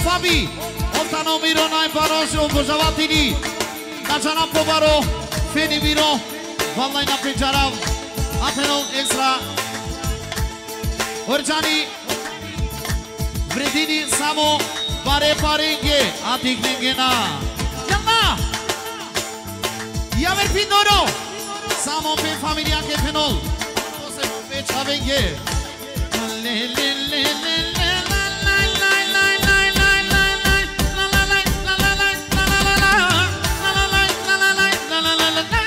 Fabi, Oftano Miro, Naimbaroșu, Bojavatini, Najana Pobaro, Feni Miro, Valnaina Pejarav, Apenol Extra, Orjani, Vredini, Samo, Pare Parenge, Atik Nengena. Yalla! Yaver Pindoro, Samo Pe Familia Ke Penol, Ose Pe Chavenge. Le le le le le la la la la la la la la la la la la la la la la la.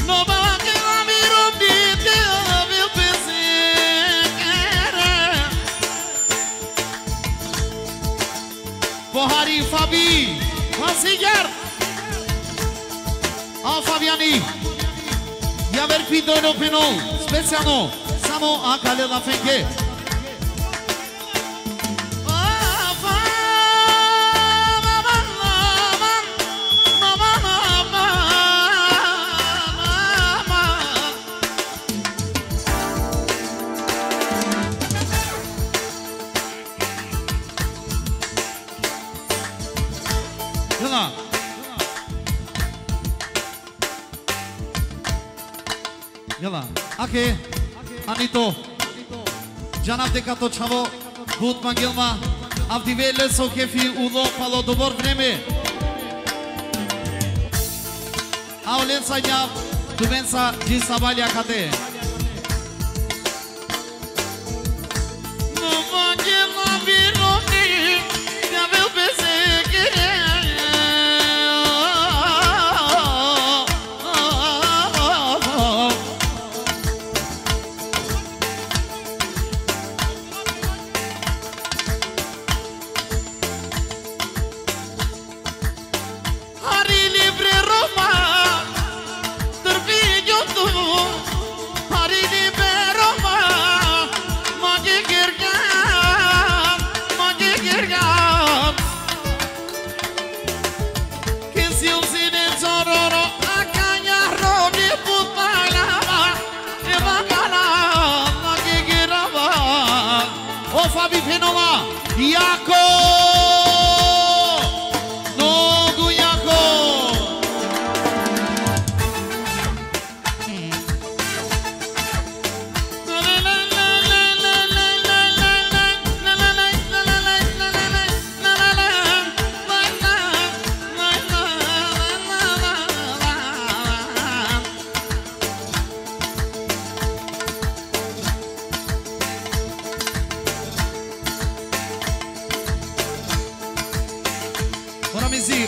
No va que la miro dite eu pensei Bohari Fabi Vasigar Al Fabiani Yaver Pidoro Penol Speciano Samo Akale La Fenke Yalla, ake, Anito, Janav Dekato Chavo, Bud Mangelma, Avdivele Sokefi, Ulo, Palo, Dobor Vreme. Aulen Sainab, Dumensa, Gisabalia Kate. Fabi Penola, Iaco, Nogu Iaco.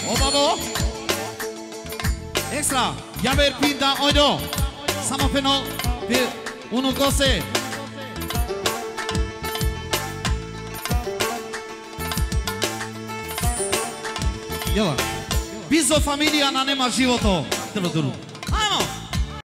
Obabo Extra Yaver Pinda Oido Samo Penol de Unu Gose Yalla Bizo familia na nema životo Telo duru